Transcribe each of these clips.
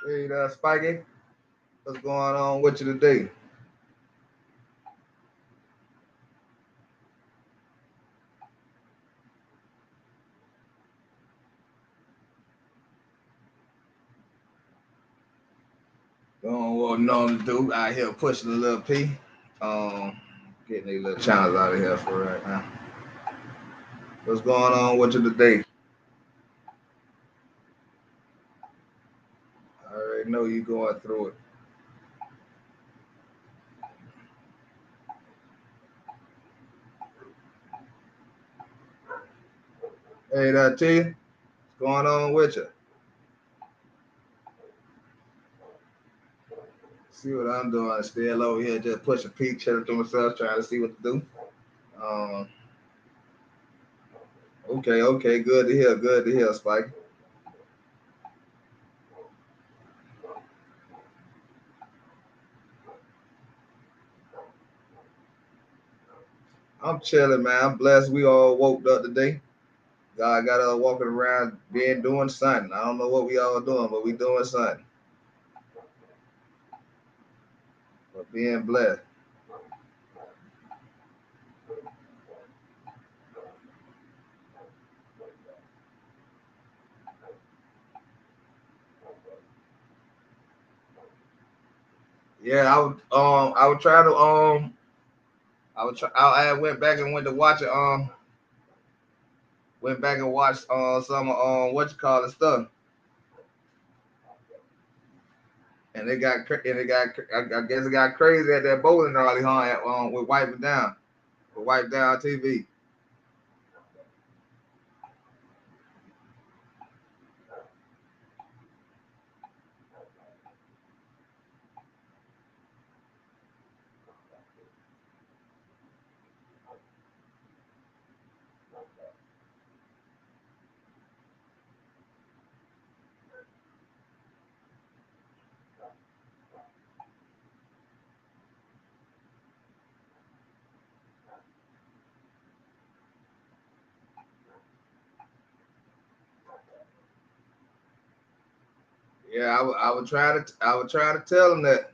Hey, Spikey, what's going on with you today? Doing what I'm known to do out here pushing a little P. Um, Getting these little channels out of here for right now. What's going on with you today? I already know you going through it. Hey, T, what's going on with you? See what I'm doing? Still over here just pushing P, chilling to myself, trying to see what to do. Um, okay, good to hear, Spike. I'm chilling, man. I'm blessed. We all woke up today. God got us walking around being doing something. I don't know what we all doing, but we doing something. But being blessed. Yeah, I would try to I went back and went to watch it went back and watched some what you call it stuff. And I guess it got crazy at that bowling alley, huh? With wiping down. With wipe down TV. Yeah, I would try to tell them that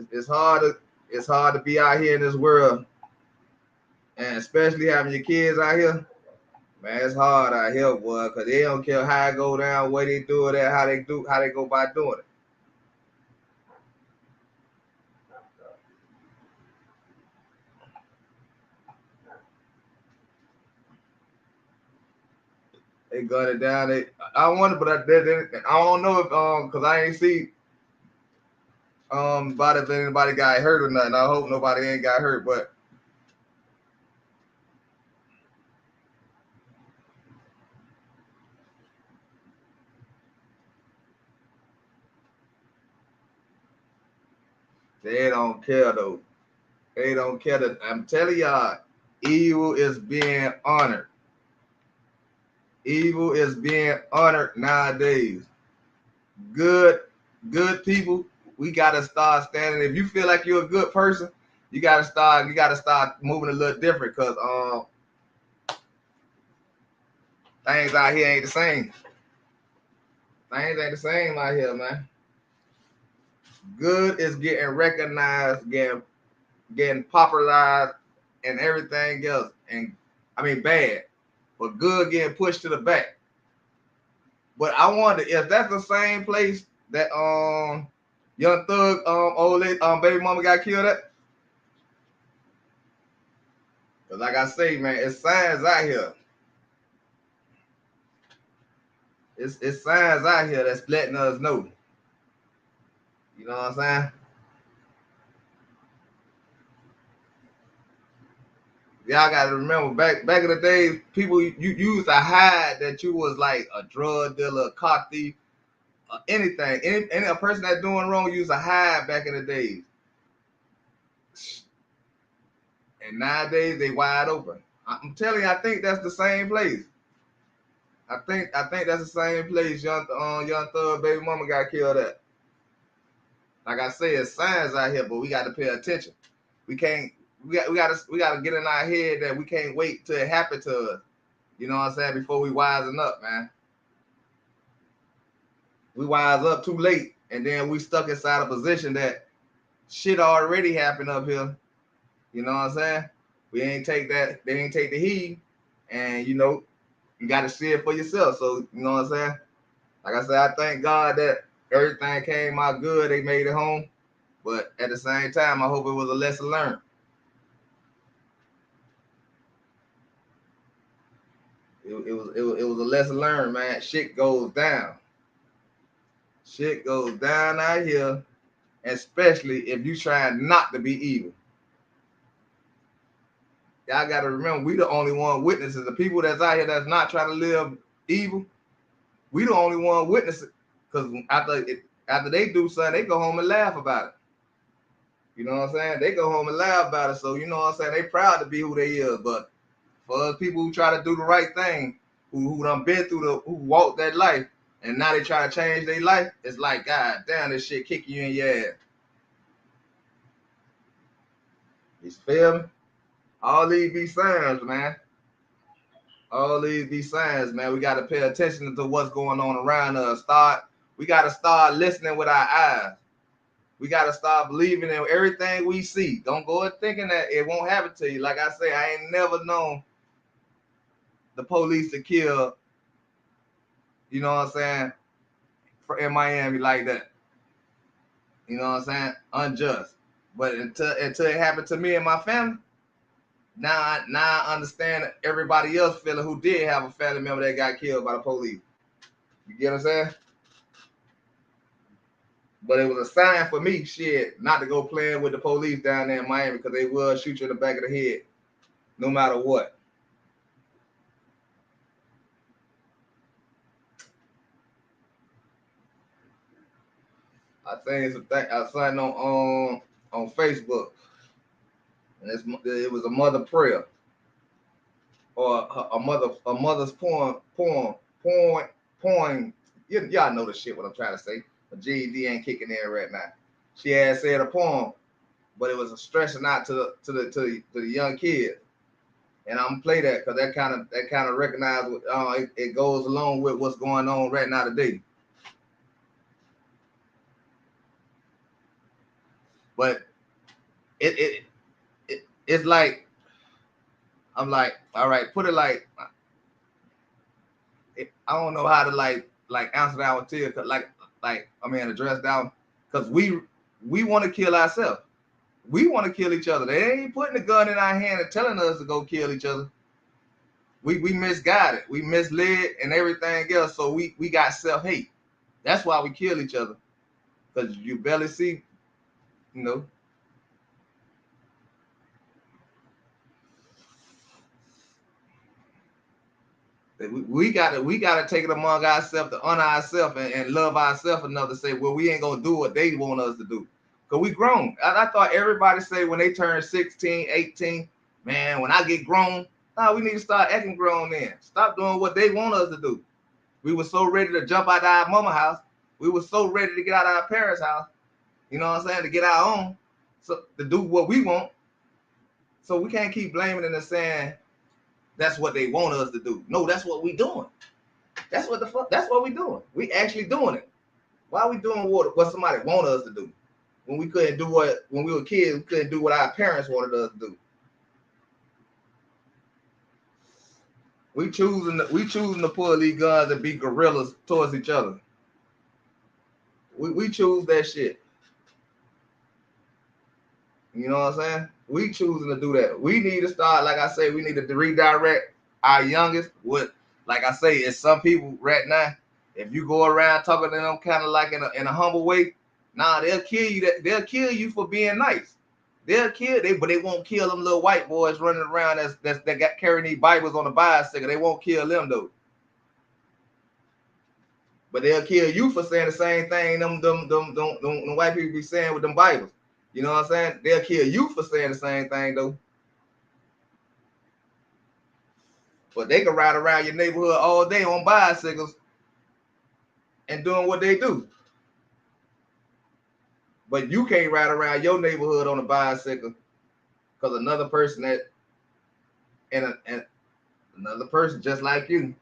it's hard to be out here in this world, and especially having your kids out here. Man, it's hard out here, boy, because they don't care how it go down, where they do it at, how they go by doing it. They gun it down. I wonder, but I don't know if because I ain't see about if anybody got hurt or nothing. I hope nobody ain't got hurt, but they don't care though. They don't care that I'm telling y'all, evil is being honored. Evil is being honored nowadays. Good, good people, we gotta start standing. If you feel like you're a good person, you gotta start moving a little different because things out here ain't the same. Things ain't the same out here, man. Good is getting recognized, getting popularized, and everything else. And I mean bad, but good getting pushed to the back. But I wonder if that's the same place that young thug old lady, baby mama got killed at. Cause like I say, man, it's signs out here. It's signs out here that's letting us know. You know what I'm saying? Y'all gotta remember back in the days, people you used to hide that you was like a drug dealer, a car thief, anything. Any a person that's doing wrong used to hide back in the days. And nowadays they wide open. I'm telling you, I think that's the same place. I think that's the same place young thug baby mama got killed at. Like I said, it's signs out here, but we got to pay attention. We can't. We gotta get in our head that we can't wait till it happen to us. You know what I'm saying? Before we wisen up, man. We wise up too late, and then we stuck inside a position that shit already happened up here. You know what I'm saying? We ain't take that. They ain't take the heed, and you got to see it for yourself. So you know what I'm saying? Like I said, I thank God that everything came out good. They made it home, but at the same time, I hope it was a lesson learned. It was a lesson learned, man. Shit goes down. Shit goes down out here, especially if you trying not to be evil. Y'all got to remember, we the only one witnesses. The people that's out here that's not trying to live evil, we the only one witnesses. Because after they do something, they go home and laugh about it. You know what I'm saying? They go home and laugh about it. So you know what I'm saying? They proud to be who they is. But for those people who try to do the right thing, who done been through who walked that life, and now they try to change their life, it's like, God damn, this shit kicking you in your ass. You feel me? All these be signs, man. All these be signs, man. We got to pay attention to what's going on around us. We got to start listening with our eyes. We got to start believing in everything we see. Don't go and thinking that it won't happen to you. Like I say, I ain't never known the police to kill, you know what I'm saying, in Miami like that. You know what I'm saying? Unjust. But until it happened to me and my family, now I understand everybody else feeling who did have a family member that got killed by the police. You get what I'm saying? But it was a sign for me, shit, not to go playing with the police down there in Miami because they will shoot you in the back of the head, no matter what. I think I saw it on Facebook, and it was a mother prayer or a mother's poem. Y'all know the shit what I'm trying to say. But GED ain't kicking in right now. She had said a poem, but it was a stressing out to the young kids. And I'm gonna play that because that kind of recognize it goes along with what's going on right now today. But it's like I'm like, all right, put it like I don't know how to like answer that one to you, address that one because we want to kill ourselves. We want to kill each other. They ain't putting the gun in our hand and telling us to go kill each other. We misguided, we misled, and everything else. So we got self-hate. That's why we kill each other because you barely see, you know. We gotta take it among ourselves to honor ourselves and love ourselves enough to say, well, we ain't gonna do what they want us to do. Cause we grown. I thought everybody say when they turn 16, 18, man, when I get grown, we need to start acting grown then. Stop doing what they want us to do. We were so ready to jump out of our mama house. We were so ready to get out of our parents' house. You know what I'm saying? To get our own. So to do what we want. So we can't keep blaming and saying that's what they want us to do. No, that's what we doing. That's what we doing. We actually doing it. Why are we doing what somebody want us to do? When we couldn't do when we were kids, we couldn't do what our parents wanted us to do. We choosing to pull these guns and be gorillas towards each other. We choose that shit. You know what I'm saying? We choosing to do that. We need to start, like I say, we need to redirect our youngest with, like I say, it's some people right now. If you go around talking to them kind of like in a humble way, they'll kill you. They'll kill you for being nice. They'll kill but they won't kill them little white boys running around that got carrying these Bibles on a bicycle. They won't kill them though. But they'll kill you for saying the same thing them white people be saying with them Bibles. You know what I'm saying? They'll kill you for saying the same thing though. But they can ride around your neighborhood all day on bicycles and doing what they do. But you can't ride around your neighborhood on a bicycle because another person and another person just like you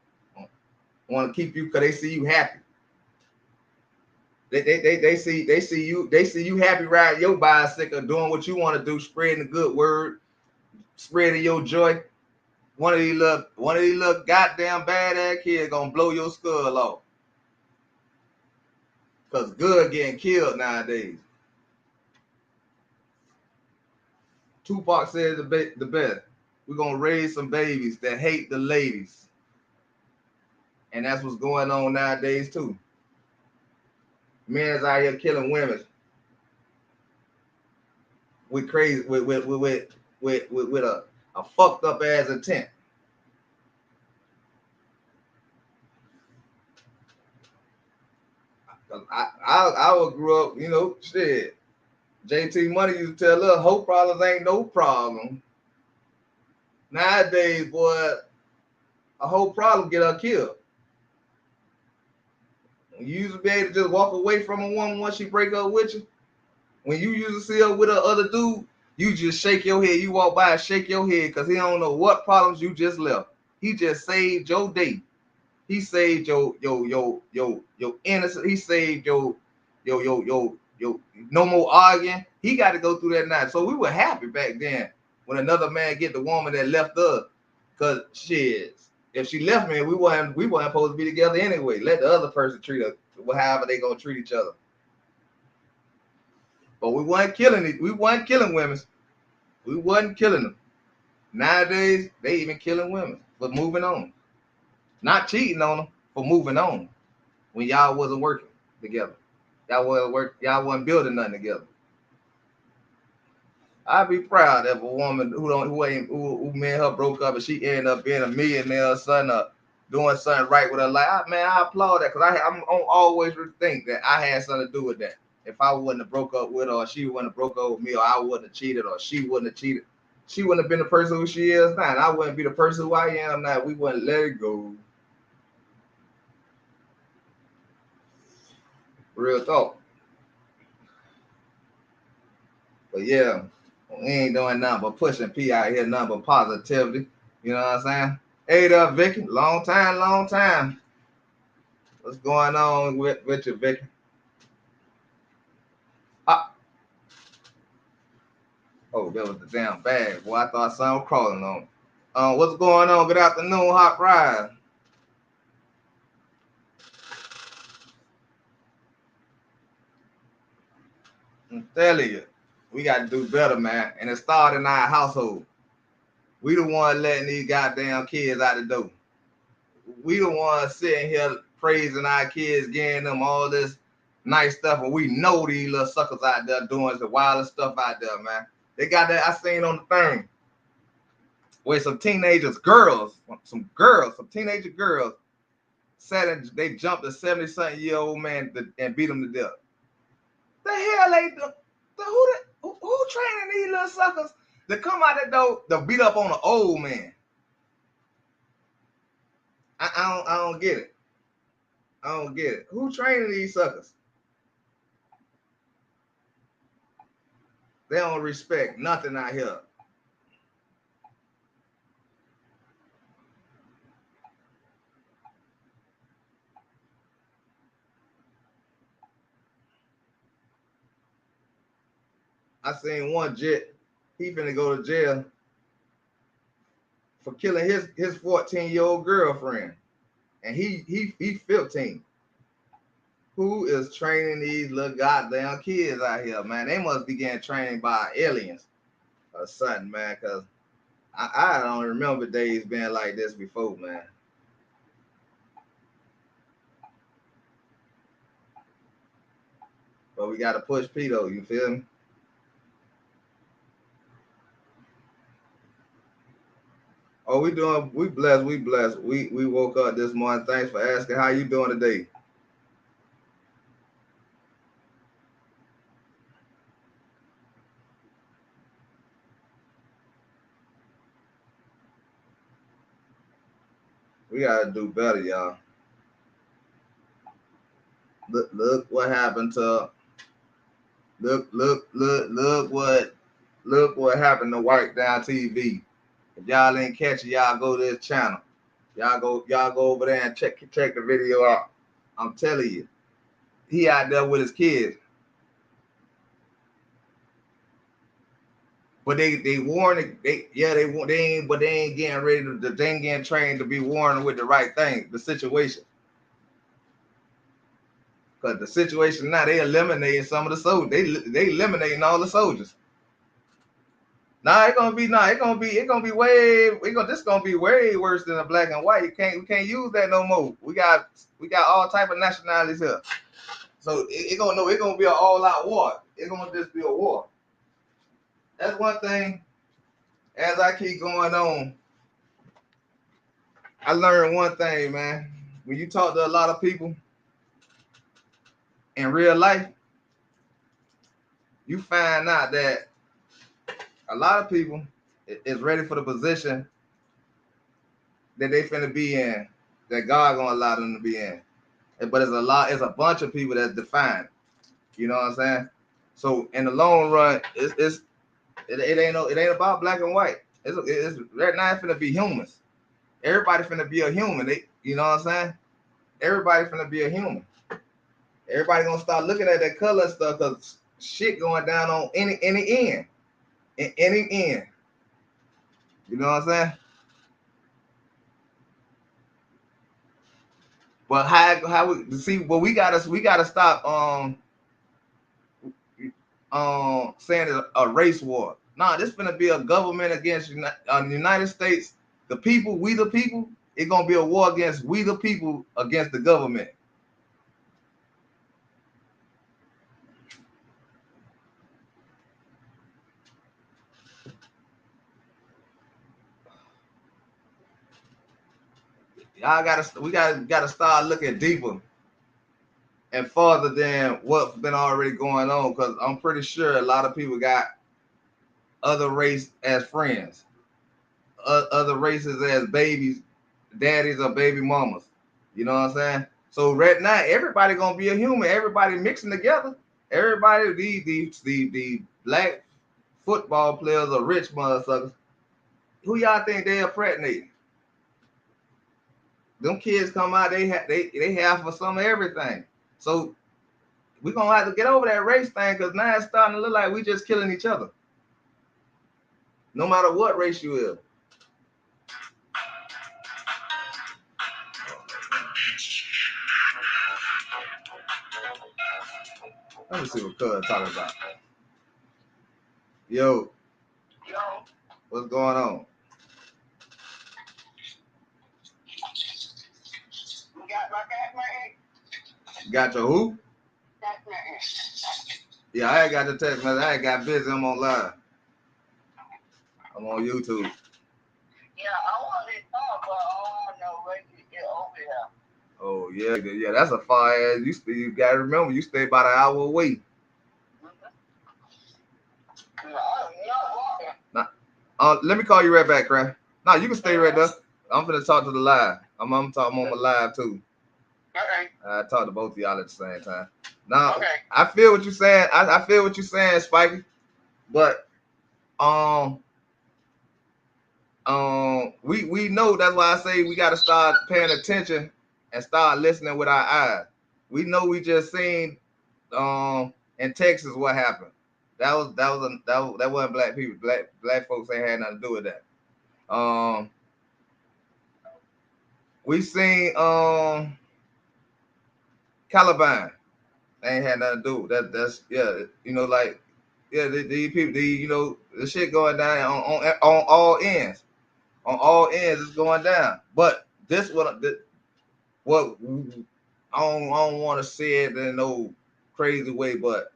want to keep you because they see you happy. They see you happy riding your bicycle, doing what you want to do, spreading the good word, spreading your joy. One of these little goddamn badass kids gonna blow your skull off. Cause good getting killed nowadays. Tupac said the best. We're gonna raise some babies that hate the ladies. And that's what's going on nowadays too. Men's out here killing women with crazy with a fucked up ass intent. I grew up, shit. JT Money used to tell us whole problems ain't no problem. Nowadays, boy, a whole problem get her killed. You used to be able to just walk away from a woman once she break up with you. When you used to see her with a other dude, you just shake your head. You walk by and shake your head because he don't know what problems you just left. He just saved your day. He saved your innocence. He saved your no more arguing. He got to go through that night. So we were happy back then when another man get the woman that left us. Cause shit, if she left me, we weren't supposed to be together anyway. Let the other person treat her however they gonna treat each other. But we weren't killing it. We weren't killing women. We wasn't killing them. Nowadays, they even killing women, but moving on. Not cheating on them, but moving on. When y'all wasn't working together. Y'all wasn't building nothing together. I'd be proud of a woman who me and her broke up and she ended up being a millionaire or something, doing something right with her life. Man, I applaud that because I'm always think that I had something to do with that. If I wouldn't have broke up with her, or she wouldn't have broke up with me, or I wouldn't have cheated, or she wouldn't have cheated, she wouldn't have been the person who she is now. And I wouldn't be the person who I am now. We wouldn't let it go. Real talk. But yeah, we ain't doing nothing but pushing P out here, nothing but positivity. You know what I'm saying? Hey there, Vicky. Long time. What's going on with you, Vicky? Oh, that was the damn bag. Boy, I thought something was crawling on. What's going on? Good afternoon, Hot Rise. I'm telling you, we got to do better, man. And it started in our household. We the one letting these goddamn kids out the door. We the ones sitting here praising our kids, getting them all this nice stuff, and we know these little suckers out there doing the wildest stuff out there, man. They got that I seen on the thing where some teenager girls sat and they jumped a 70-something-year-old man and beat him to death. The hell ain't who training these little suckers to come out that door to beat up on an old man? I don't get it. I don't get it. Who training these suckers? They don't respect nothing out here. I seen one jet. He finna go to jail for killing his 14-year-old girlfriend, and he 15. Who is training these little goddamn kids out here, man? They must be getting trained by aliens or something, man. Cause I don't remember days being like this before, man. But we gotta push P though, you feel me? Oh, we blessed. We woke up this morning. Thanks for asking. How you doing today? We gotta do better, y'all. Look what happened to look what happened to White Down TV. If y'all ain't catch it, y'all go to this channel. Y'all go over there and check the video out. I'm telling you. he out there with his kids. But they warn they ain't getting ready to they ain't getting trained to be warned with the right thing, the situation. Because the situation now they eliminating some of the soldiers. They eliminating all the soldiers. It's gonna be way this gonna be way worse than a black and white. We can't use that no more. We got all type of nationalities here. So it gonna be an all out war. It's gonna just be a war. That's one thing. As I keep going on, I learned one thing, man. When you talk to a lot of people in real life, you find out that a lot of people is ready for the position that they finna be in, that God gonna allow them to be in. But it's a bunch of people that's defined. You know what I'm saying? So in the long run, it ain't about black and white. It's right now it's finna be humans. Everybody finna be a human. You know what I'm saying? Everybody finna be a human. Everybody gonna start looking at that color stuff because shit going down on any end. In any end. You know what I'm saying? But how we see? Well, we gotta stop saying it's a race war. Nah, this gonna be a government against the United States. The people, we the people. It's gonna be a war against we the people against the government. We gotta start looking deeper and farther than what's been already going on. Because I'm pretty sure a lot of people got other race as friends, other races as babies, daddies or baby mamas. You know what I'm saying? So right now, everybody gonna be a human. Everybody mixing together. Everybody, the black football players are rich motherfuckers. Who y'all think they impregnating? Them kids come out, they have for some of everything. So we gonna have to get over that race thing because now it's starting to look like we just killing each other. No matter what race you is. Let me see what Cuz talking about. Yo, what's going on? Got your who? Yeah, I ain't got the text message. I ain't got busy. I'm on live. I'm on YouTube. Yeah, I want to talk, but I don't know when you get over here. Oh yeah. That's a far ass. You gotta remember, you stay about an hour away. Nah, let me call you right back, Craig. No, you can stay right there. I'm finna talk to the live. I'm on my live too. Okay. I talk to both of y'all at the same time. Now, okay. I feel what you're saying. I feel what you're saying, Spikey. But we know that's why I say we gotta start paying attention and start listening with our eyes. We know we just seen in Texas what happened. That wasn't black people. Black folks ain't had nothing to do with that. We seen Caliban. They ain't had nothing to do with that. That's like these people, the shit going down on all ends. On all ends, it's going down. But this what I don't want to say it in no crazy way, but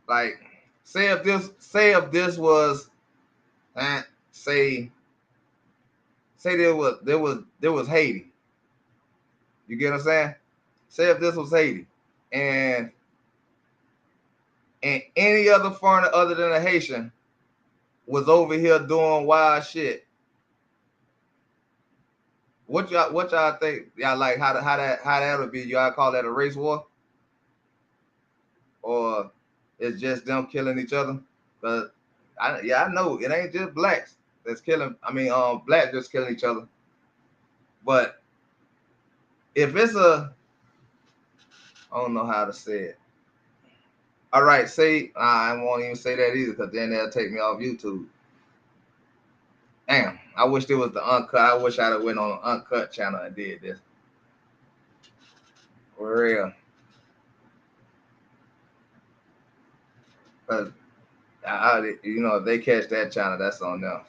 like say if this was say there was Haiti. You get what I'm saying? Say if this was Haiti and any other foreigner other than a Haitian was over here doing wild shit. What y'all think? Y'all like how that would be? Y'all call that a race war, or it's just them killing each other? But I know it ain't just blacks that's killing. I mean, blacks just killing each other. But if it's a, I don't know how to say it. All right, say I won't even say that either, because then they'll take me off YouTube. Damn, I wish there was the uncut. I wish I'd have went on the uncut channel and did this. For real. Cause if they catch that channel, that's on them.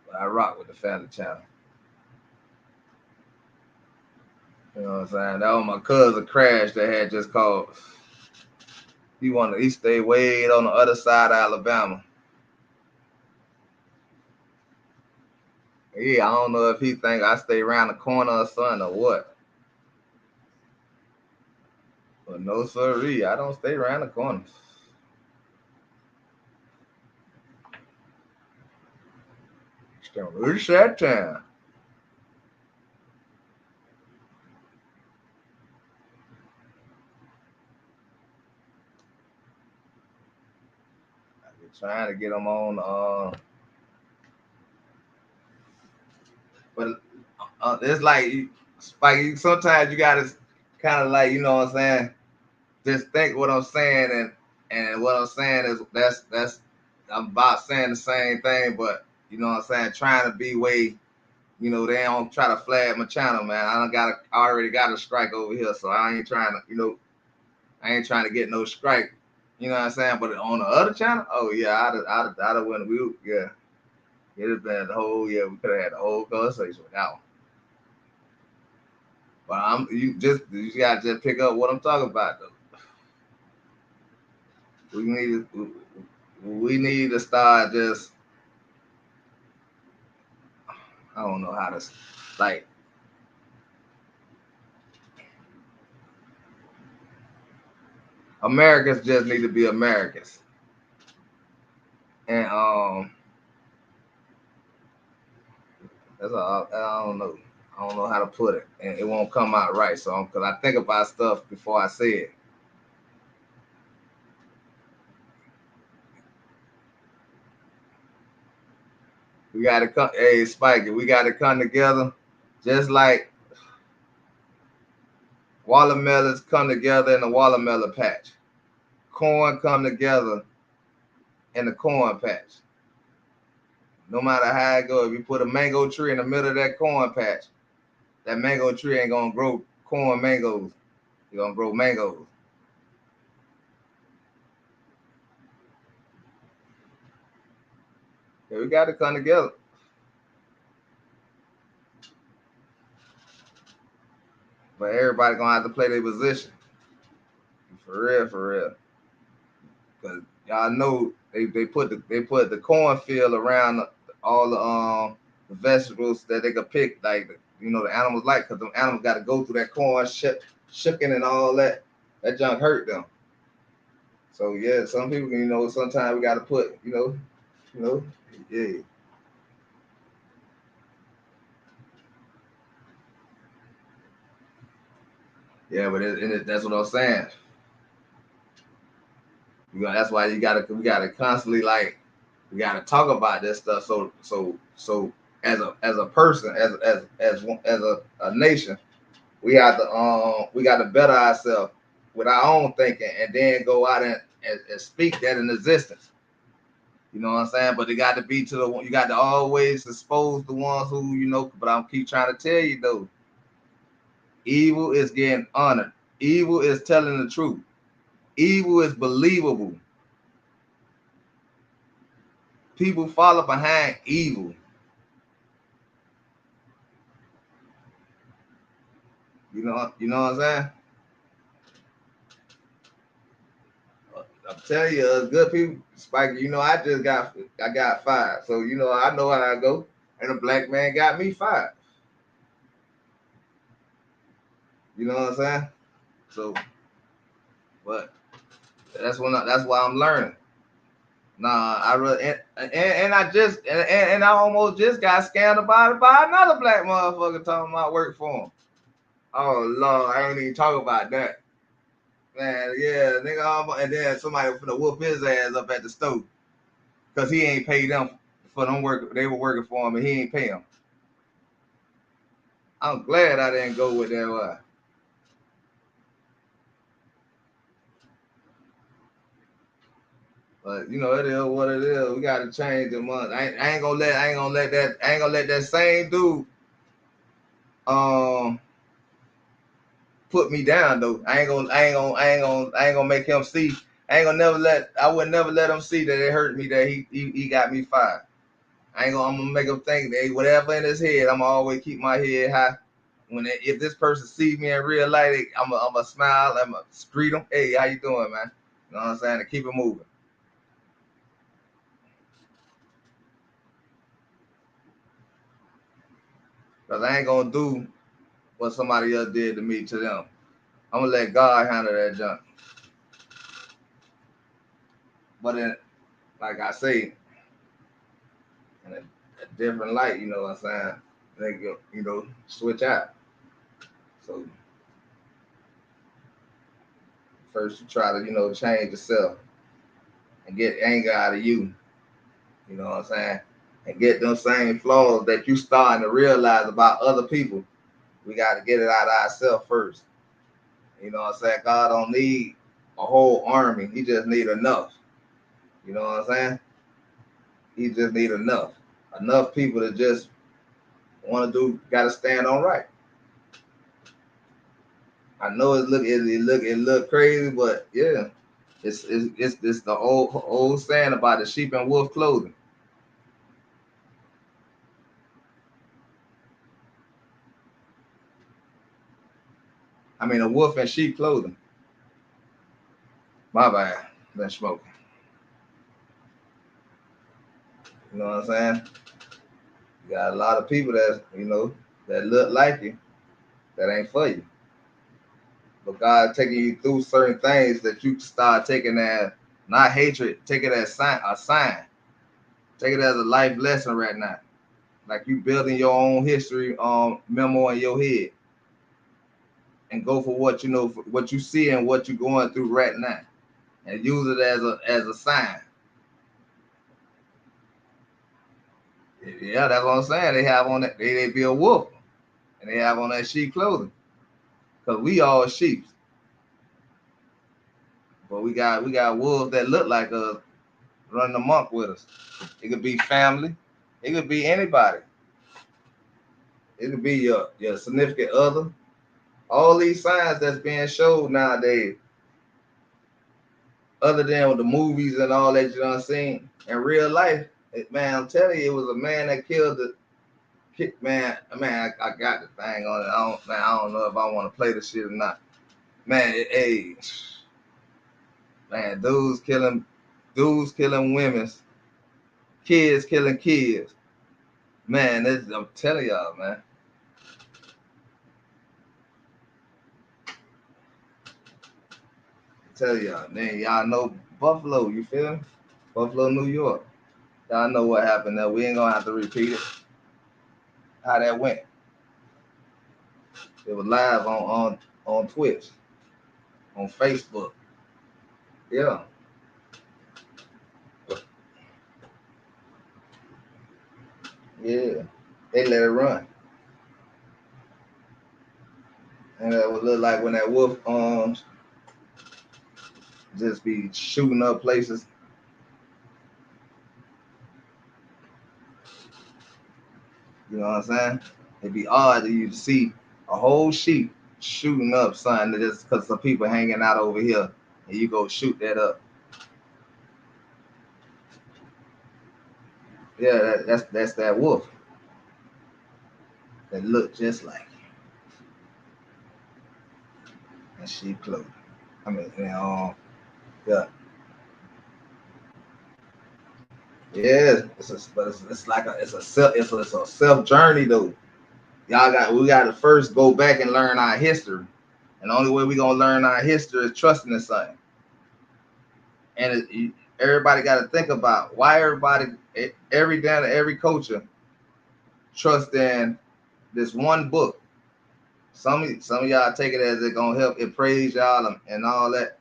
But I rock with the family channel. You know what I'm saying? That was my cousin Crash that had just called. He stayed way on the other side of Alabama. Yeah, I don't know if he think I stay around the corner or something or what. But no sirree, I don't stay around the corner. It's that time. I be trying to get them on. But it's like Spike. Sometimes you gotta kind of like, you know what I'm saying, just think what I'm saying, and what I'm saying is that's I'm about saying the same thing, but you know what I'm saying, trying to be way, they don't try to flag my channel, man. I already got a strike over here, so I ain't trying to, I ain't trying to get no strike. You know what I'm saying? But on the other channel, oh yeah, I'd have went. Yeah, it'd have been the whole, yeah, we could have had the whole conversation with that one. But you gotta just pick up what I'm talking about though. We need to start just, I don't know how to, like, Americans just need to be Americans. And that's all. I don't know. I don't know how to put it, and it won't come out right. So, because I think about stuff before I say it. We got to come. Hey, Spikey, we got to come together, just like watermelons come together in the watermelon patch. Corn come together in the corn patch. No matter how it goes, if you put a mango tree in the middle of that corn patch, that mango tree ain't gonna grow corn mangoes. You're gonna grow mangoes. Yeah, we got to come together. But everybody gonna have to play their position. For real, for real. Cause y'all know they put the cornfield around all the vegetables that they could pick, like the animals like, cause the animals got to go through that corn shucking and all that. That junk hurt them. So yeah, some people, sometimes we got to put, yeah, yeah. But that's what I'm saying. That's why we gotta constantly, like, we gotta talk about this stuff. So as a person, as a nation, we got to better ourselves with our own thinking, and then go out and speak that in existence. You know what I'm saying? But it got to be to the one. You got to always expose the ones who, But I'm keep trying to tell you though, evil is getting honored. Evil is telling the truth. Evil is believable. People follow behind evil. You know what I'm saying? I'm telling you, good people, Spike. I got fired, so I know how I go. And a black man got me fired. You know what I'm saying? So, but that's why I'm learning. Nah, I really and I just and I almost just got scammed by another black motherfucker talking about work for him. Oh Lord, I ain't even talk about that. Man, yeah, nigga, and then somebody finna whoop his ass up at the stove because he ain't paid them for them work. They were working for him, and he ain't pay them. I'm glad I didn't go with that one. But you know, it is what it is. We gotta change the month. I ain't gonna let that same dude um put me down though. I ain't gonna make him see. I would never let him see that it hurt me that he got me fired. I'm gonna make him think that whatever in his head, I'm gonna always keep my head high. If this person sees me in real life, I'm gonna smile, I'm gonna greet him. Hey, how you doing, man? You know what I'm saying? To keep it moving. Cause I ain't gonna do what somebody else did to me to them. I'm gonna let God handle that junk. But then, like I say, in a different light, you know what I'm saying? They go, switch out. So first you try to, change yourself and get anger out of you. You know what I'm saying? And get them same flaws that you starting to realize about other people. We got to get it out of ourselves first. You know what I'm saying? God don't need a whole army. He just need enough. You know what I'm saying? He just need enough. Enough people to just want to got to stand on right. I know it look crazy, but yeah, it's the old saying about the sheep and wolf clothing. I mean, a wolf and sheep clothing. My bad, been smoking. You know what I'm saying? You got a lot of people that look like you that ain't for you. But God taking you through certain things that you start taking as not hatred, take it as a sign. Take it as a life lesson right now. Like you building your own history memo in your head and go for what you know, for what you see and what you're going through right now, and use it as a sign. Yeah, that's what I'm saying. They have on that they be a wolf and they have on that sheep clothing because we all sheep, but we got wolves that look like us running amok with us. It could be family, it could be anybody, it could be your significant other. All these signs that's being showed nowadays, other than with the movies and all that you done seen in real life, man, I'm telling you, it was a man that killed the man. I got the thing on it. I don't know if I want to play the shit or not. Man, hey, man, dudes killing women, kids killing kids. Man, I'm telling y'all, man. I'm telling y'all, man, y'all know Buffalo, you feel me? Buffalo, New York. Y'all know what happened there. We ain't gonna have to repeat it. How that went. It was live on Twitch, on Facebook. Yeah, yeah. They let it run. And that would look like when that wolf just be shooting up places. You know what I'm saying? It'd be odd to you to see a whole sheep shooting up something just because some people hanging out over here and you go shoot that up. Yeah, that's that wolf that look just like and sheep clothing. I mean, yeah, yeah. It's a self journey though. We got to first go back and learn our history, and the only way we gonna learn our history is trusting in something. And everybody got to think about why every culture trust in this one book. Some of y'all take it as it gonna help it praise y'all and all that,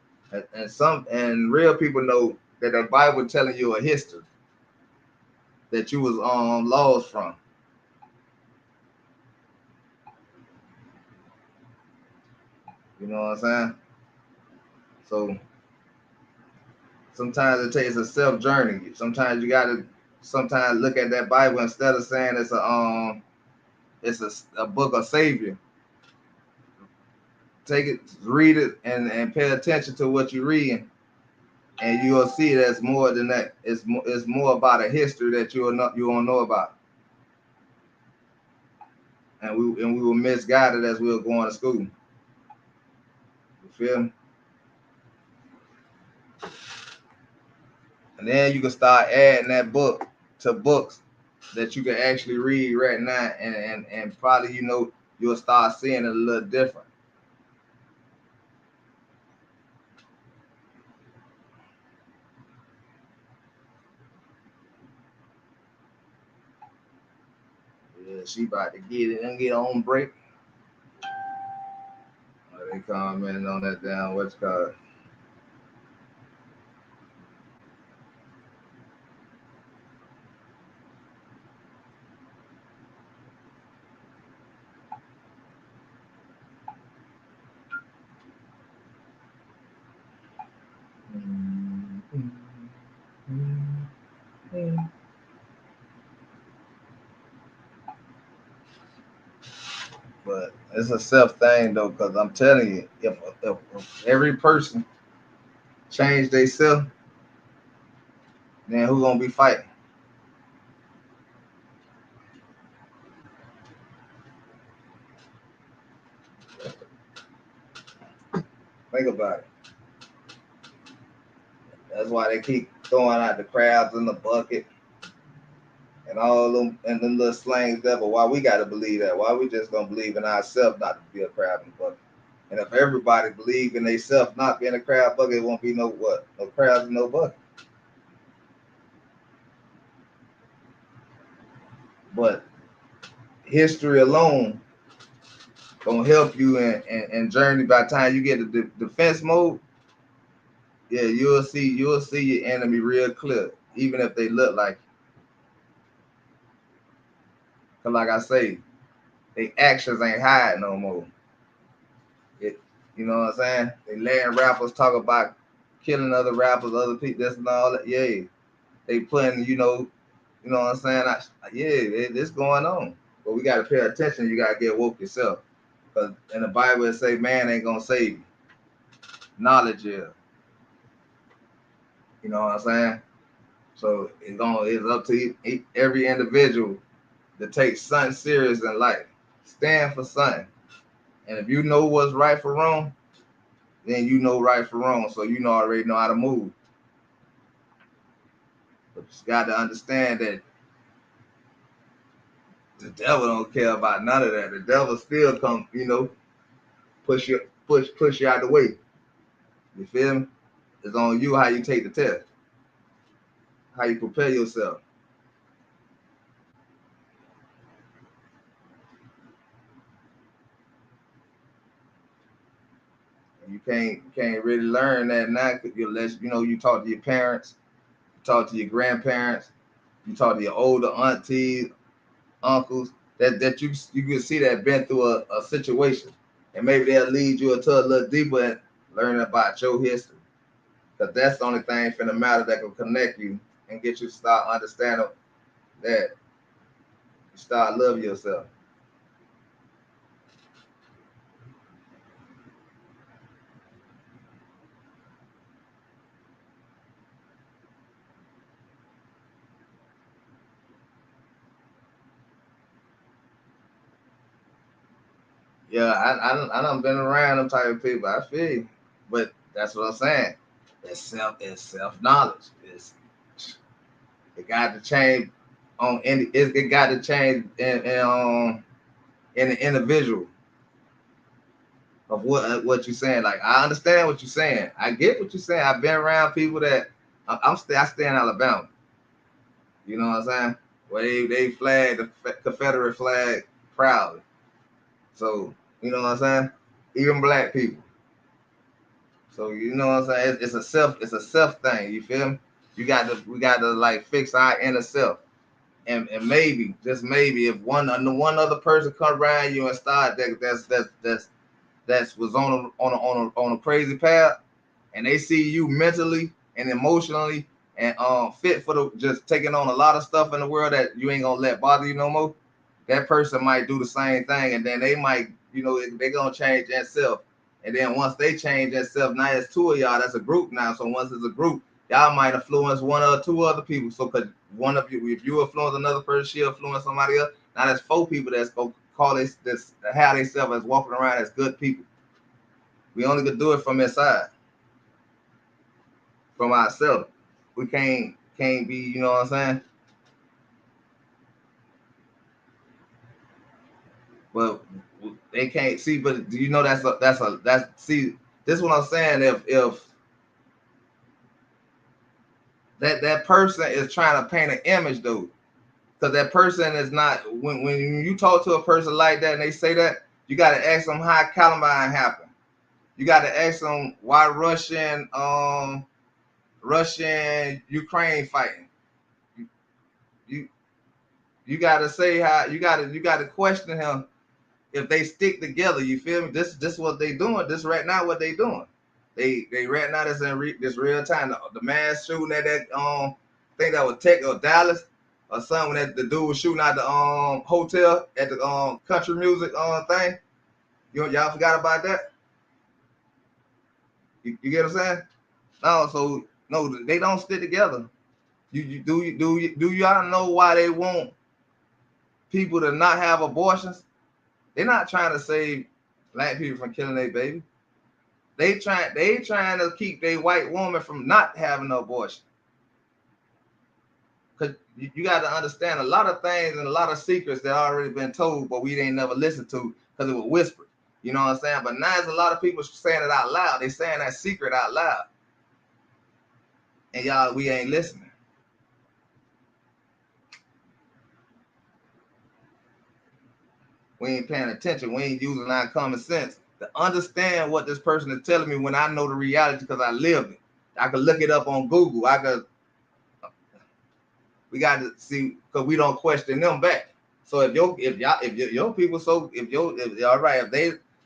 and real people know that the Bible telling you a history that you was lost from. You know what I'm saying? So sometimes it takes a self journey. Sometimes you gotta sometimes look at that Bible instead of saying it's a book of savior. Take it, read it, and pay attention to what you're reading, and you'll see that's more than that. It's more about a history that you won't know about, and we were misguided as we were going to school. You feel me? And then you can start adding that book to books that you can actually read right now, and probably you'll start seeing it a little different. Yeah, she about to get it and get on break. They commenting on that down what's called. But it's a self thing though, because I'm telling you, if every person change themselves, then who gonna be fighting? Think about it. That's why they keep throwing out the crabs in the bucket and all them and them little slangs there. But why we gotta believe that? Why we just gonna believe in ourselves not to be a crab in the bucket? And if everybody believe in themselves not being a crab bucket, it won't be no what? No crabs in no bucket. But history alone gonna help you in journey. By the time you get to defense mode, yeah, you'll see your enemy real clear, even if they look like. Cause like I say, they actions ain't hide no more. It, you know what I'm saying? They letting rappers talk about killing other rappers, other people, this and all that. Yeah, they putting, you know what I'm saying? Yeah, this going on. But we gotta pay attention. You gotta get woke yourself. Cause in the Bible it say, man ain't gonna save you. Knowledge is. You know what I'm saying? So it's up to every individual to take something serious in life. Stand for something. And if you know what's right for wrong, then you know right for wrong. So already know how to move. But you got to understand that the devil don't care about none of that. The devil still come, push you out the way. You feel me? It's on you how you take the test, how you prepare yourself. And you can't really learn that now because you talk to your parents, you talk to your grandparents, you talk to your older aunties, uncles that you can see that been through a situation, and maybe they'll lead you into a little deeper and learn about your history, because that's the only thing finna matter that can connect you and get you to start understanding that you start loving yourself. Yeah, I done been around them type of people. I feel you. But that's what I'm saying. It's self knowledge. It got to change it got to change in the individual of what you're saying. Like I understand what you're saying. I get what you're saying. I've been around people that I stay in Alabama. You know what I'm saying? Where they flag the Confederate flag proudly. So you know what I'm saying? Even black people. So you know what I'm saying? It's a self thing. You feel me? We got to like fix our inner self. And maybe just maybe if one other person come around you and start that's that was on a crazy path, and they see you mentally and emotionally and fit for the just taking on a lot of stuff in the world that you ain't gonna let bother you no more, that person might do the same thing, and then they might, they gonna change themselves. And then once they change themselves, now it's two of y'all. That's a group now. So once it's a group, y'all might influence one or two other people. So cause one of you, if you influence another person, she influence somebody else. Now that's four people that's gonna call this how they self as walking around as good people. We only could do it from inside, from ourselves. We can't be, you know what I'm saying? But they can't see. But do you know that's see? This is what I'm saying. If that person is trying to paint an image though, because that person is not. When you talk to a person like that and they say that, you got to ask them how Columbine happened. You got to ask them why Russian Ukraine fighting. You you, you got to say how you got to question him if they stick together. You feel me? This what they doing. This right now what they doing. They right now that's in this real time. The mass shooting at that I think that was Tech or Dallas or something. That the dude was shooting at the hotel at the country music thing. Y'all forgot about that? You get what I'm saying? No, so no, they don't stick together. Do y'all know why they want people to not have abortions? They're not trying to save black people from killing their baby. They trying to keep their white woman from not having an abortion. Cause you got to understand a lot of things and a lot of secrets that already been told, but we ain't never listened to because it was whispered. You know what I'm saying? But now there's a lot of people saying it out loud. They saying that secret out loud, and y'all we ain't listening. We ain't paying attention. We ain't using our common sense to understand what this person is telling me when I know the reality because I lived it. I could look it up on Google. We got to see because we don't question them back. So if your people if all right if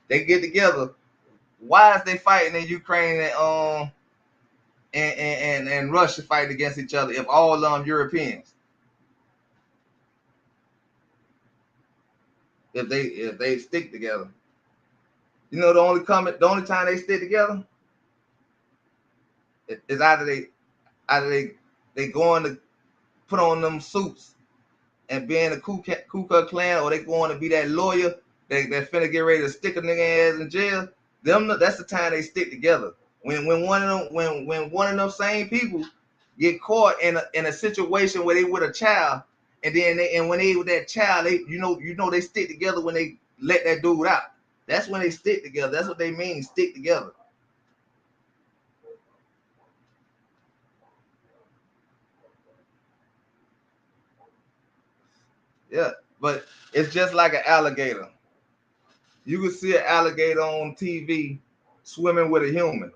they get together, why is they fighting in Ukraine and Russia fighting against each other if all Europeans, if they stick together, the only time they stick together is either they going to put on them suits and being a Ku Klux Klan, or they going to be that lawyer that finna get ready to stick a nigga ass in jail. That's the time they stick together. When one of them same people get caught in a situation where they with a child, and then when they with that child, they they stick together when they let that dude out. That's when they stick together. That's what they mean, stick together. Yeah, but it's just like an alligator. You can see an alligator on TV swimming with a human.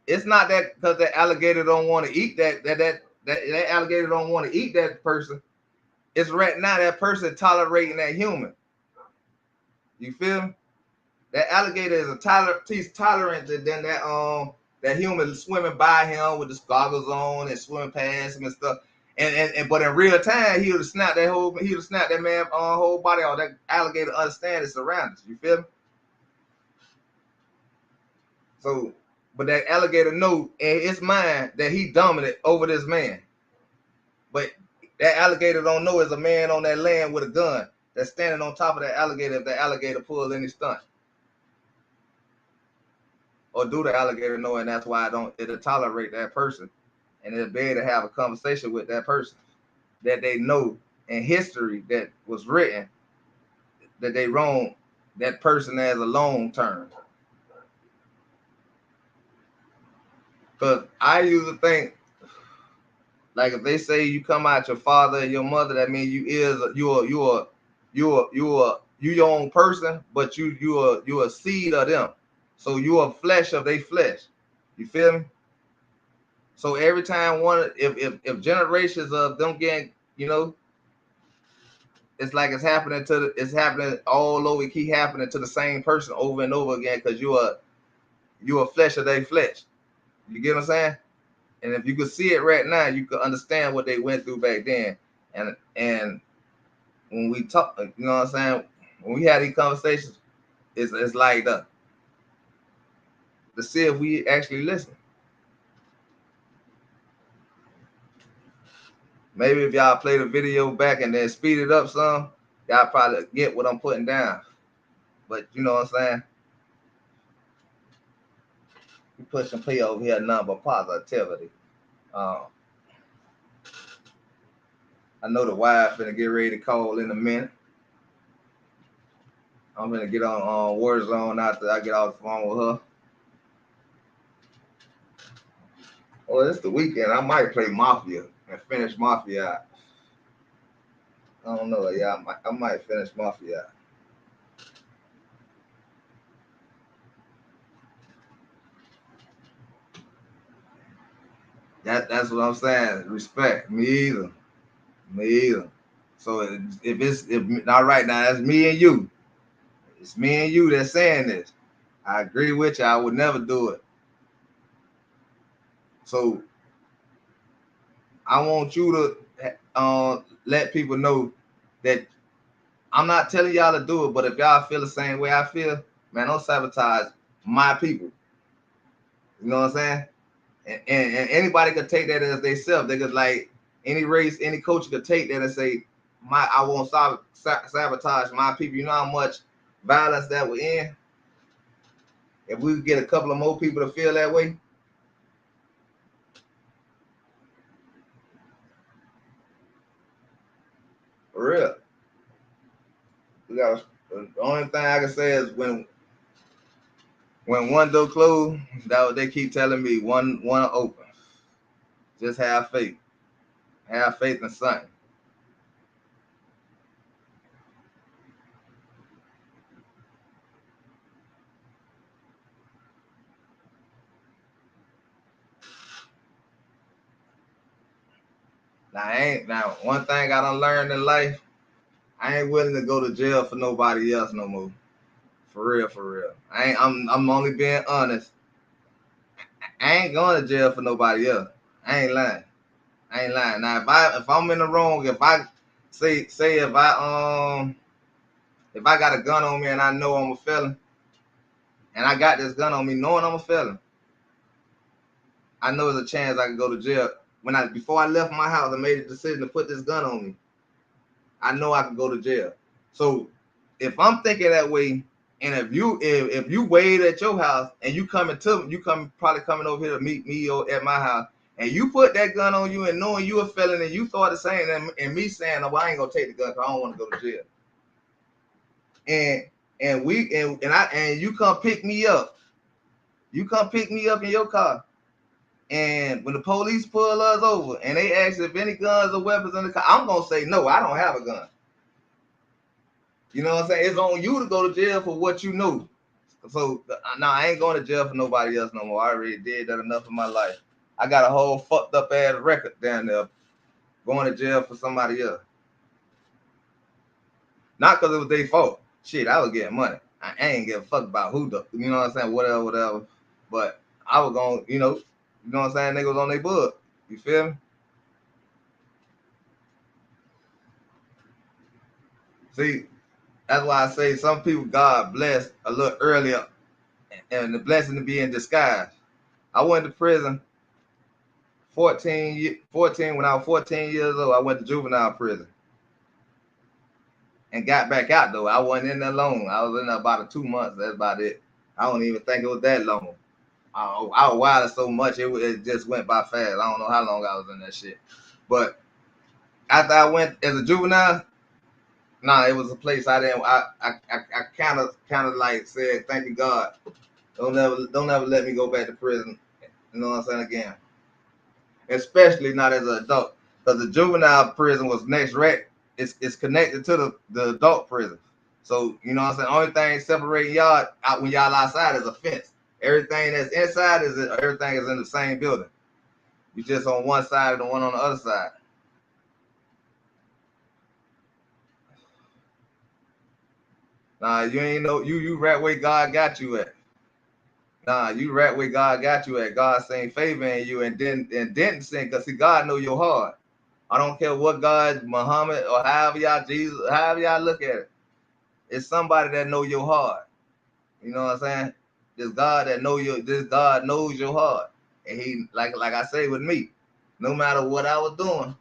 It's not that because the alligator don't want to eat that alligator don't want to eat that person. It's right now that person tolerating that human. You feel me? That alligator is he's tolerant than that human swimming by him with the goggles on and swimming past him and stuff. And but in real time he would have snapped that man whole body off. That alligator understand his surroundings. You feel me? So, but that alligator know in his mind that he dominant over this man. But that alligator don't know there's a man on that land with a gun that's standing on top of that alligator if that alligator pulls any stunt. Or do the alligator know, and that's why it'll tolerate that person and it'll be able to have a conversation with that person that they know in history that was written that they wrong that person as a long term. Because I used to think like if they say you come out your father and your mother, that means you your own person, but you a seed of them. So you are flesh of their flesh. You feel me? So every time if generations of them getting, it's like it's happening all over. It keep happening to the same person over and over again because you a flesh of their flesh. You get what I'm saying? And if you could see it right now, you could understand what they went through back then. And when we talk, you know what I'm saying? When we had these conversations, it's like to see if we actually listen. Maybe if y'all play the video back and then speed it up some, y'all probably get what I'm putting down. But you know what I'm saying? We pushing play over here, none but positivity. Um, I know the wife finna get ready to call in a minute. I'm gonna get on Warzone after I get off the phone with her. Well, it's the weekend. I might play Mafia and finish Mafia out. I don't know. Yeah, I might finish Mafia out. That's what I'm saying. Respect. Me either. Me either. So if not right now, that's me and you. It's me and you that's saying this. I agree with you. I would never do it. So I want you to let people know that I'm not telling y'all to do it, but if y'all feel the same way I feel, man, don't sabotage my people. You know what I'm saying? And anybody could take that as they self. They could like any race, any culture could take that and say, I won't sabotage my people. You know how much violence that would end if we could get a couple of more people to feel that way. For real. We got the only thing I can say is when one door closed, that what they keep telling me. One open. Just have faith. Have faith in something. Now one thing I done learned in life, I ain't willing to go to jail for nobody else no more. For real, for real. I'm only being honest. I ain't going to jail for nobody else. I ain't lying. I ain't lying. Now if I'm in the wrong, if I say if I got a gun on me and I know I'm a felon, and I got this gun on me knowing I'm a felon, I know there's a chance I can go to jail. Before I left my house, I made a decision to put this gun on me. I know I can go to jail. So if I'm thinking that way, and if you wait at your house and you probably coming over here to meet me or at my house, and you put that gun on you and knowing you a felon and you thought the same, and me saying, "No, well, I ain't gonna take the gun because I don't want to go to jail." And you come pick me up. You come pick me up in your car. And when the police pull us over and they ask if any guns or weapons in the car, I'm gonna say no, I don't have a gun. You know what I'm saying? It's on you to go to jail for what you know. So no, I ain't going to jail for nobody else no more. I already did that enough in my life. I got a whole fucked up ass record down there going to jail for somebody else. Not because it was their fault. Shit, I was getting money. I ain't give a fuck about who the, you know what I'm saying? Whatever. But I was going, you know what I'm saying? Niggas on their book. You feel me? See, that's why I say some people God bless a little earlier and the blessing to be in disguise. I went to prison 14 when I was 14 years old. I went to juvenile prison and got back out though. I wasn't in there long. I was in there about 2 months. That's about it. I don't even think it was that long. I was wild so much it just went by fast. I don't know how long I was in that shit. But after I went as a juvenile, nah, it was a place I didn't. I kind of like said, thank you God. Don't ever let me go back to prison. You know what I'm saying again. Especially not as an adult, because the juvenile prison was next right. It's connected to the adult prison. So you know what I'm saying. Only thing separating y'all out when y'all outside is a fence. Everything that's inside everything is in the same building. You just on one side and the one on the other side. Nah, you ain't know you right where God got you at. Nah, you right where God got you at. God saying favor in you and didn't sin, because see, God know your heart. I don't care what God, Muhammad, or however y'all Jesus, however y'all look at it. It's somebody that know your heart. You know what I'm saying? This God knows your heart. And he like I say with me, no matter what I was doing,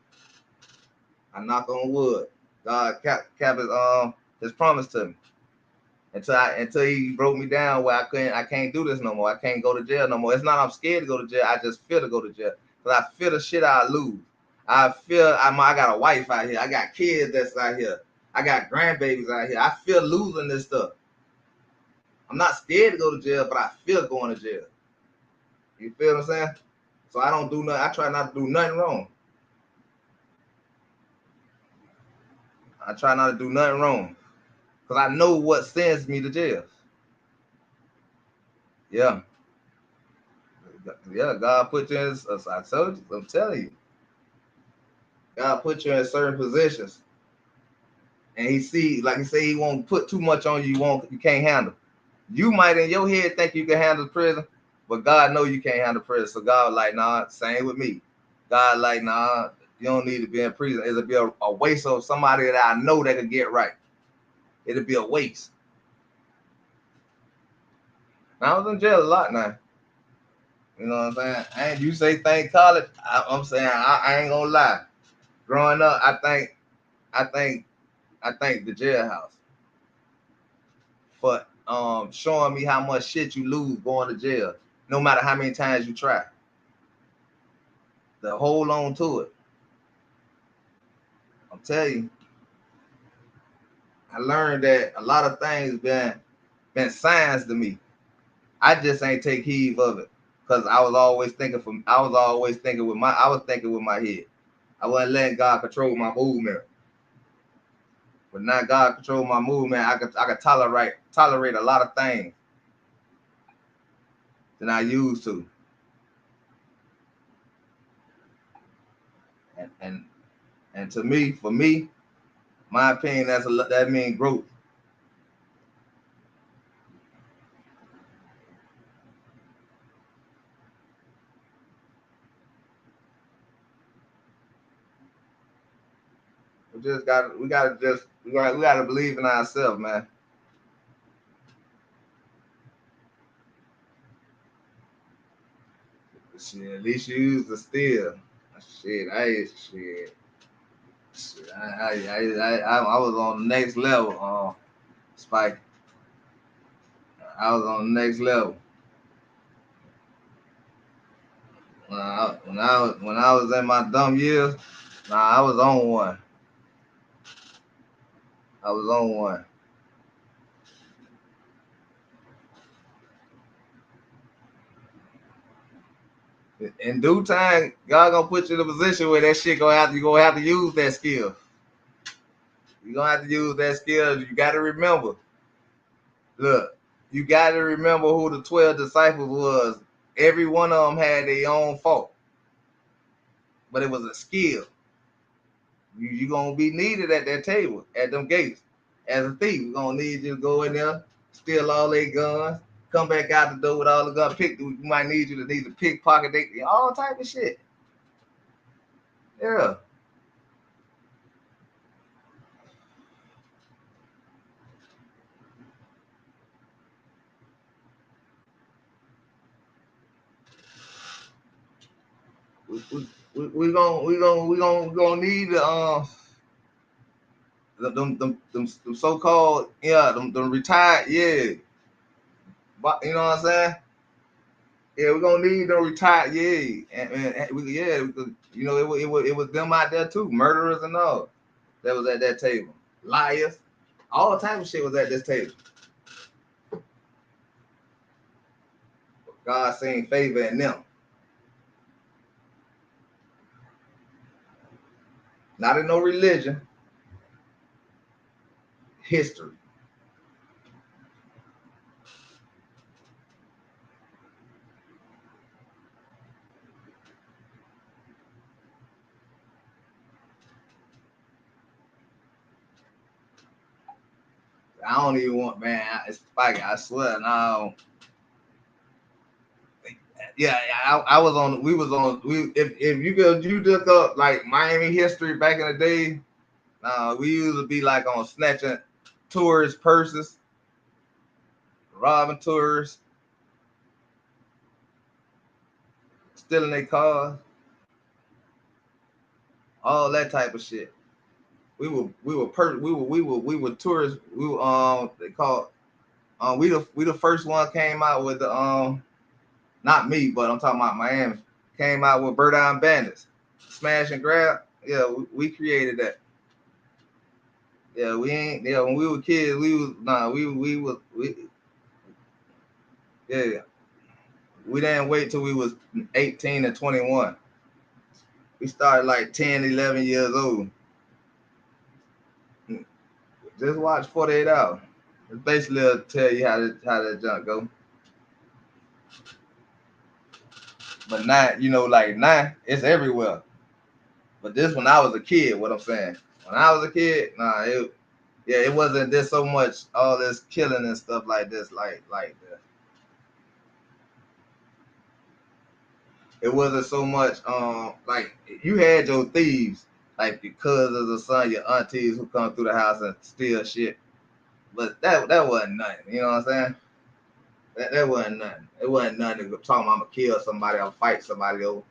I knock on wood. God kept his promise to me. Until he broke me down where I can't do this no more. I can't go to jail no more. It's not I'm scared to go to jail. I just fear to go to jail. Because I fear the shit I lose. I got a wife out here. I got kids that's out here. I got grandbabies out here. I feel losing this stuff. I'm not scared to go to jail, but I feel going to jail. You feel what I'm saying? So I don't do nothing. I try not to do nothing wrong. I try not to do nothing wrong. Because I know what sends me to jail. Yeah. Yeah, God put you in, I told you, I'm telling you. God put you in certain positions. And he see, like he say, he won't put too much on you, you can't handle. You might in your head think you can handle prison, but God know you can't handle prison. So God like, nah, same with me. God like, nah, you don't need to be in prison. It'll be a waste of somebody that I know that could get right. It'll be a waste. Now, I was in jail a lot now. You know what I'm saying? And you say thank college. I'm saying I ain't gonna lie. Growing up, I think the jailhouse for showing me how much shit you lose going to jail, no matter how many times you try. To hold on to it. I'm telling you, I learned that a lot of things been signs to me. I just ain't take heed of it because I was always thinking with my head. I wasn't letting God control my movement. But now God control my movement. I could tolerate a lot of things than I used to. And to me, for me, my opinion, that means growth. We gotta believe in ourselves, man. Shit, at least you use the steel. Shit, I was on the next level. Spike, I was on the next level. When I was in my dumb years, nah, I was on one. I was on one. In due time, God gonna put you in a position where that shit you gonna have to use that skill. You gonna have to use that skill. You gotta remember. Look, you gotta remember who the 12 disciples was. Every one of them had their own fault, but it was a skill. You gonna be needed at that table, at them gates. As a thief, we gonna need you to go in there, steal all their guns, come back out the door with all the guns. We might need you to pickpocket all type of shit. Yeah. We gonna need them so called them retired but you know what I'm saying. Yeah, we're gonna need them retired it was them out there too, murderers and all that was at that table, liars, all type of shit was at this table. God saying favor in them, not in no religion, history. I don't even want, man. It's spiky. I swear. No. Yeah, I was on. We was on. We if you go, you look up like Miami history back in the day. We used to be like on snatching tourist purses, robbing tourists, stealing their cars, all that type of shit. We were tourists. We were they called we the first one came out with the not me, but I'm talking about Miami. Came out with Bird Eye Bandits, smash and grab. Yeah, we created that. Yeah, we ain't. Yeah, when we were kids, we was yeah. We didn't wait till we was 18 and 21. We started like 10, 11 years old. Just watch 48 Hours. It's basically tell you how that junk go. But now, like now, it's everywhere. But this when I was a kid, what I'm saying. When I was a kid, it wasn't this so much all this killing and stuff like this, like that. It wasn't so much like you had your thieves, like your cousins or son, your aunties who come through the house and steal shit. But that wasn't nothing. You know what I'm saying? That wasn't nothing. It wasn't nothing to talk about I'm gonna kill somebody or fight somebody over.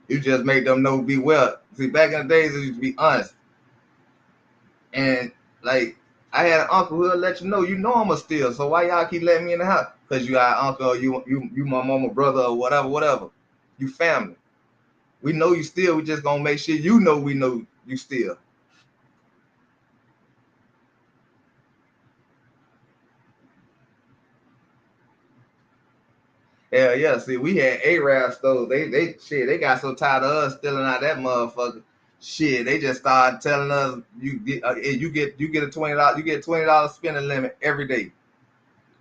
You just make them know be well. See, back in the days it used to be honest. And like I had an uncle who'll let you know I'm a steal. So why y'all keep letting me in the house? Cause you got an uncle or you my mama brother or whatever. You family. We know you steal. We just gonna make sure we know you steal. Hell yeah. See, we had Arab stores. They got so tired of us stealing out that motherfucker. Shit, they just started telling us you get a $20 spending limit every day.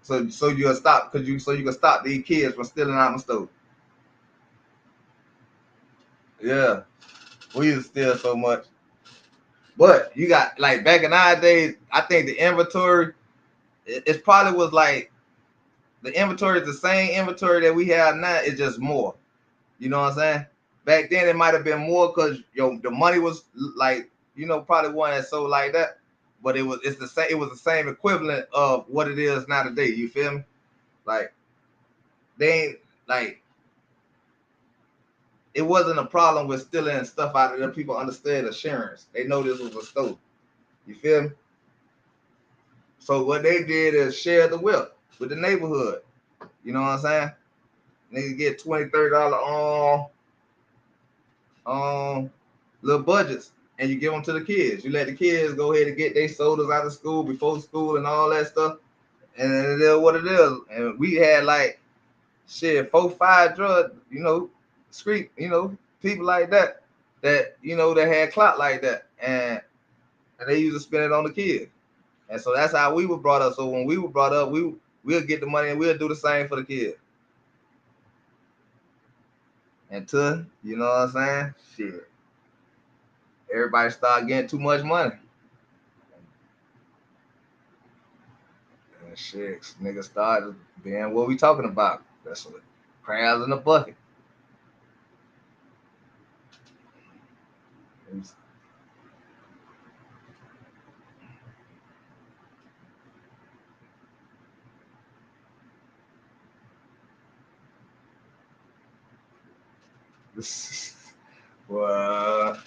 So you'll stop so you can stop these kids from stealing out my store. Yeah, we used to steal so much. But you got like back in our days, I think the inventory it probably was like the inventory is the same inventory that we have now. It's just more. You know what I'm saying? Back then it might have been more because the money was like probably one that sold like that, but it's the same. It was the same equivalent of what it is now today. You feel me? Like they ain't like it wasn't a problem with stealing stuff out of there. People understood assurance. They know this was a store. You feel me? So what they did is share the wealth with the neighborhood. You know what I'm saying? Niggas get $20, $30 little budgets, and you give them to the kids. You let the kids go ahead and get their sodas out of school before school and all that stuff. And it is what it is. And we had like shit 4, 5 drug, street, people like that that had clout like that, and they used to spend it on the kids. And so that's how we were brought up. So when we were brought up, we'll get the money and we'll do the same for the kids. Until, you know what I'm saying? Shit. Everybody start getting too much money. And shit, niggas started being what we talking about. That's what crabs in the bucket. Well,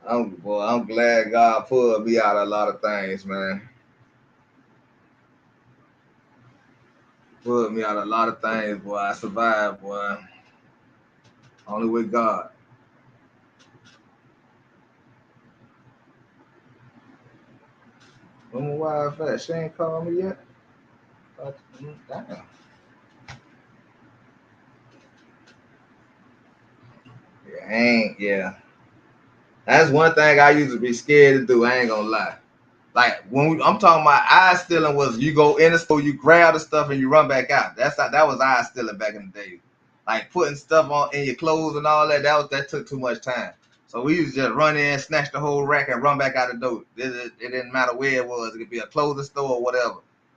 I'm glad God pulled me out of a lot of things, man. Pulled me out of a lot of things, boy. I survived, boy. Only with God. When my wife at? She ain't called me yet. Damn. Yeah, ain't yeah. That's one thing I used to be scared to do. I ain't gonna lie. Like I'm talking about eye stealing was you go in the store, you grab the stuff and you run back out. That was eye stealing back in the day. Like putting stuff on in your clothes and all that. That took too much time. So we used to just run in, snatch the whole rack, and run back out the door. It didn't matter where it was. It could be a clothing store or whatever.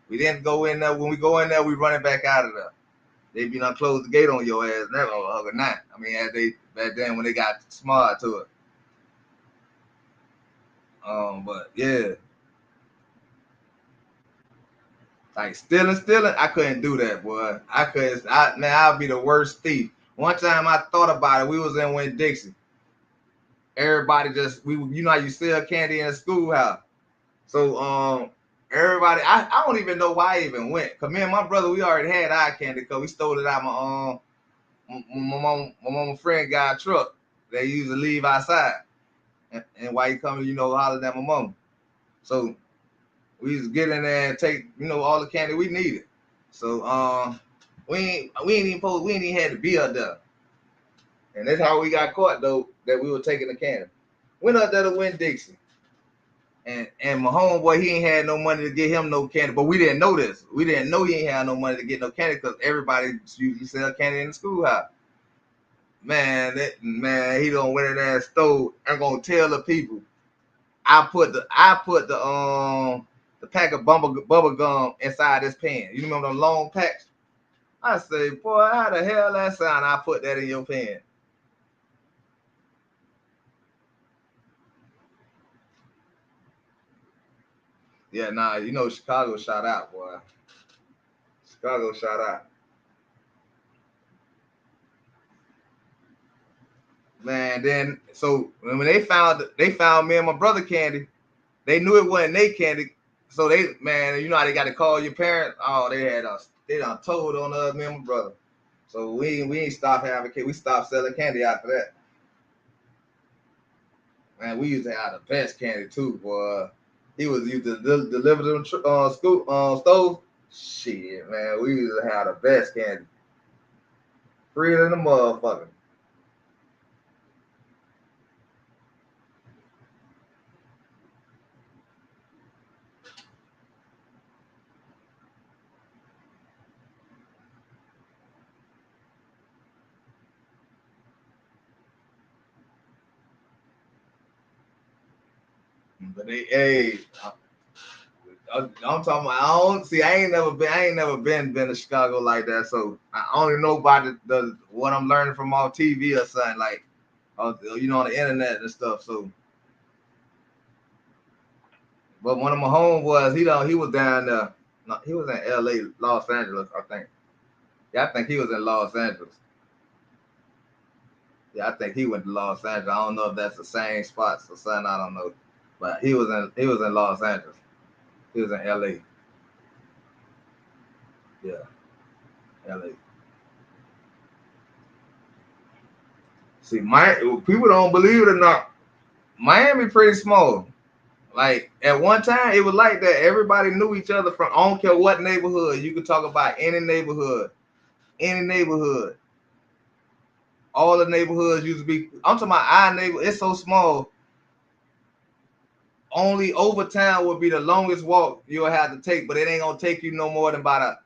We didn't go in there. When we go in there, we run it back out of there. They be done close the gate on your ass never other night. I mean, as they back then when they got smart to it. But yeah, like stealing, I couldn't do that, boy. I'll be the worst thief. One time I thought about it. We was in Winn Dixie. Everybody just you know how you sell candy in a schoolhouse. So everybody, I don't even know why I even went. Cause me and my brother, we already had eye candy because we stole it out my mama friend got a truck. They used to leave outside. And while he coming, hollering at my mom. So we used to get in there and take, all the candy we needed. So we ain't even had to be up there. And that's how we got caught though, that we were taking the candy. Went up there to Winn Dixie. And my homeboy, he ain't had no money to get him no candy, but we didn't know this. We didn't know he ain't had no money to get no candy because everybody usually sell candy in the schoolhouse. Man, he don't went in there and stole. I'm gonna tell the people. I put the pack of bubble gum inside this pen. You remember them long packs? I say, boy, how the hell that sound? I put that in your pen. Yeah, nah, Chicago shot out, boy. Chicago shot out. Man, then so when they found me and my brother candy, they knew it wasn't they candy. So you know how they got to call your parents? Oh, they done told on us, me and my brother. So we ain't stopped having candy. We stopped selling candy after that. Man, we used to have the best candy too, boy. He was used to deliver them school stove. Shit, man, we used to have the best candy. Free than the motherfucker. But hey, I'm talking about. I don't see. I ain't never been. Been to Chicago like that. So I only know about the what I'm learning from on TV or something like, on the internet and stuff. So, but one of my homeboys, he was down there. No, he was in L.A., Los Angeles, I think. Yeah, I think he was in Los Angeles. Yeah, I think he went to Los Angeles. I don't know if that's the same spots or something. I don't know, but he was in Los Angeles. He was in L.A. Yeah, L.A. See, my people don't believe it or not. Miami pretty small. Like at one time, it was like that. Everybody knew each other from. I don't care what neighborhood. You could talk about any neighborhood. Any neighborhood. All the neighborhoods used to be. I'm talking about our neighborhood. It's so small. Only Overtown would be the longest walk you'll have to take, but it ain't gonna take you no more than about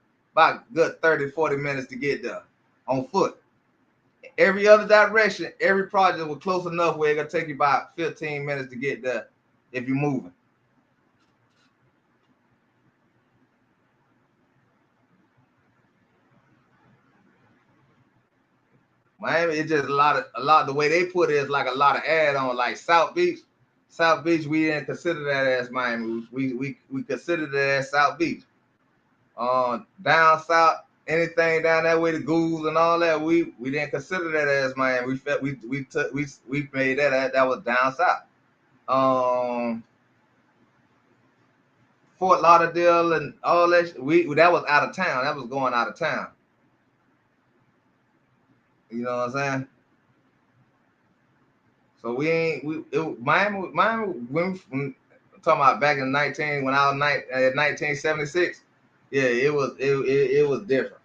good 30, 40 minutes to get there on foot. Every other direction, every project was close enough where it gonna take you about 15 minutes to get there if you're moving. Miami, it's just a lot. The way they put it is like a lot of add on, like South Beach. South Beach, we didn't consider that as Miami. We considered it as South Beach. Down south, anything down that way, the ghouls and all that, we didn't consider that as Miami. We felt we made that was down south. Um, Fort Lauderdale and all that. We that was out of town. That was going out of town. You know what I'm saying? So we ain't Miami when talking about back in 19 when I was 1976. Yeah, it was different.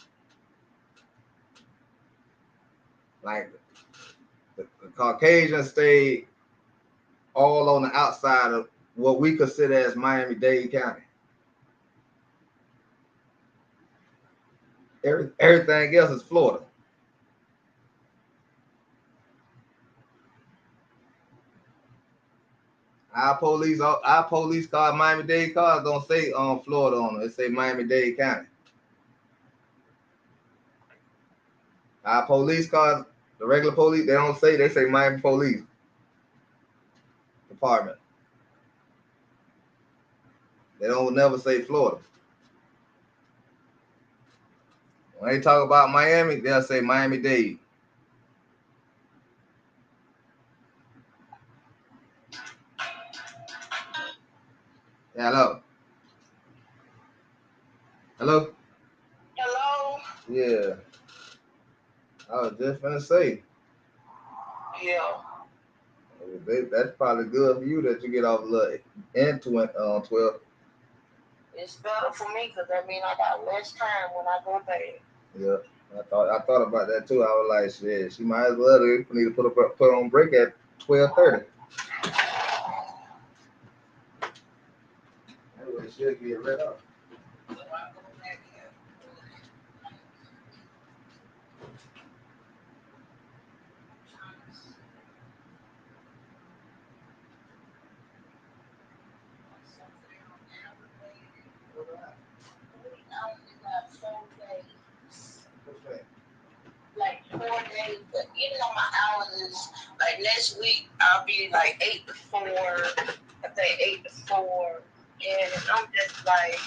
Like the Caucasians stayed all on the outside of what we consider as Miami-Dade County. Everything else is Florida. Our police cars, Miami-Dade cars don't say Florida on them. It say Miami-Dade County. Our police cars, the regular police, they say Miami Police Department. They don't never say Florida. When they talk about Miami, they'll say Miami-Dade. Hello. Hello? Hello? Yeah. I was just gonna say, Yeah. that's probably good for you that you get off a little and 12. It's better for me because that means I got less time when I go back. Yeah. I thought about that too. I was like, shit, she might as well need to put on break at 12:30. Anyway, she'll get rid of. So I go back here. I only got 4 days. Like 4 days, but even though my hours is like next week, I'll be like 8 to 4. I think 8 to 4, and I'm just like,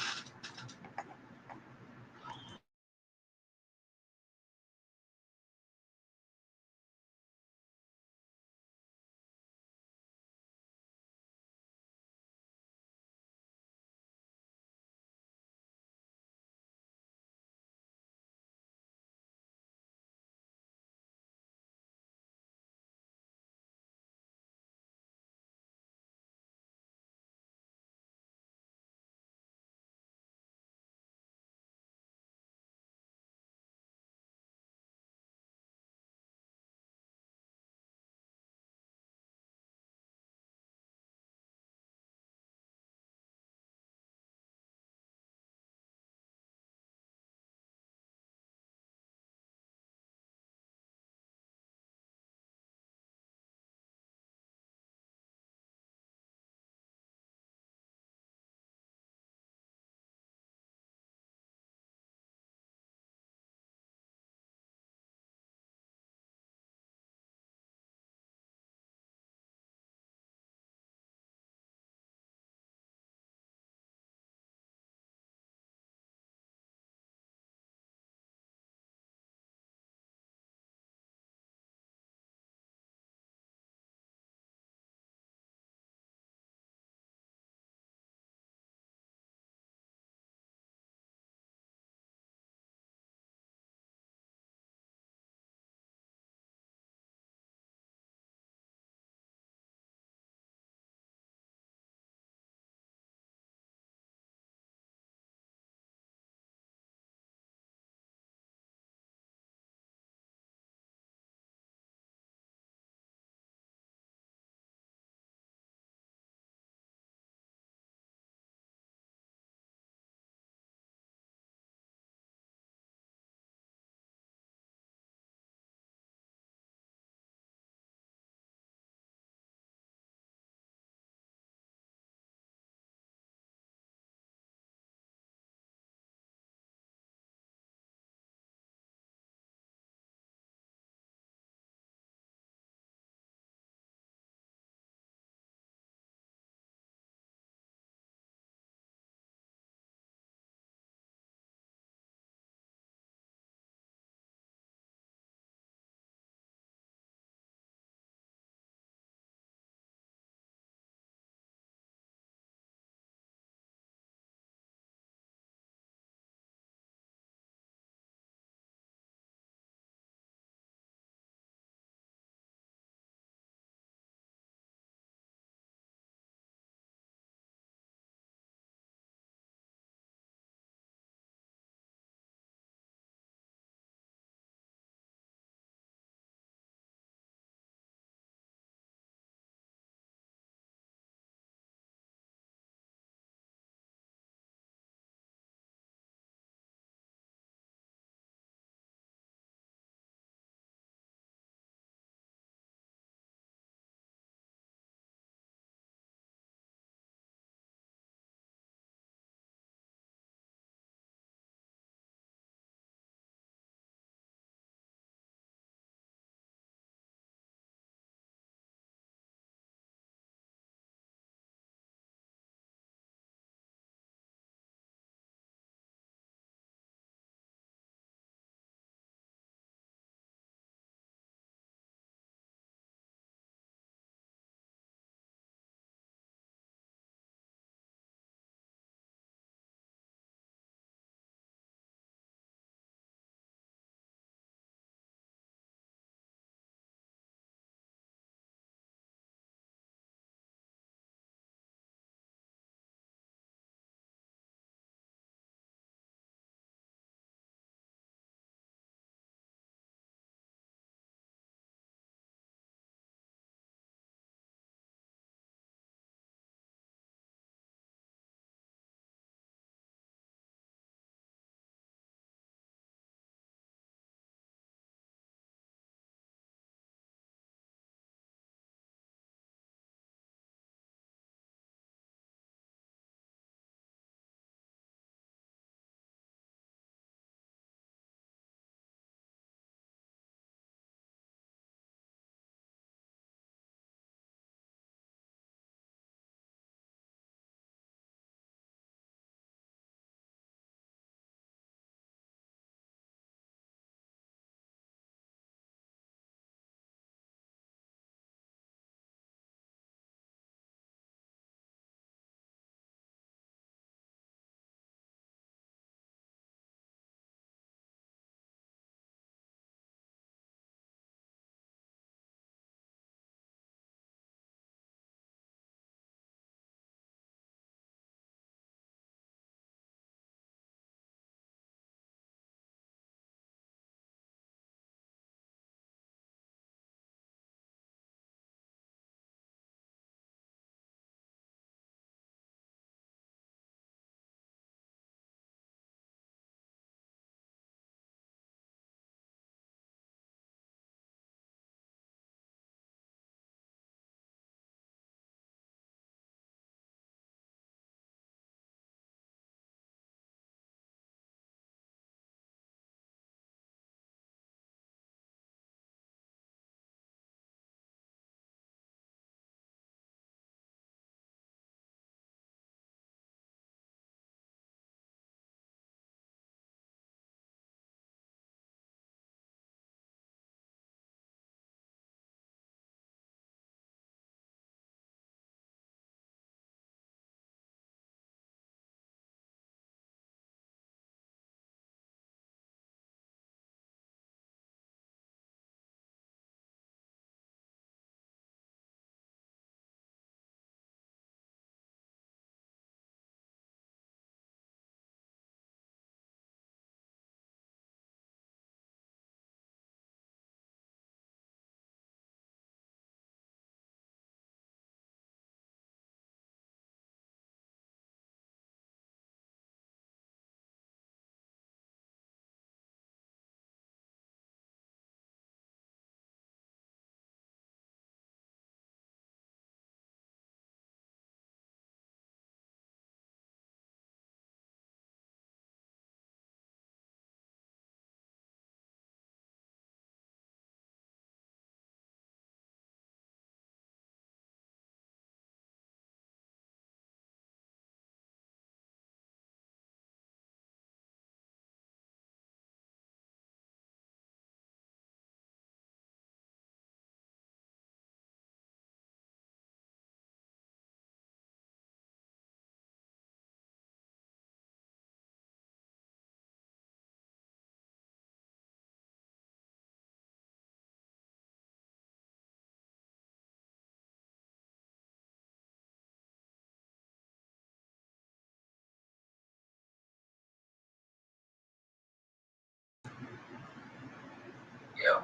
Yeah.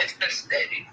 It's been steady.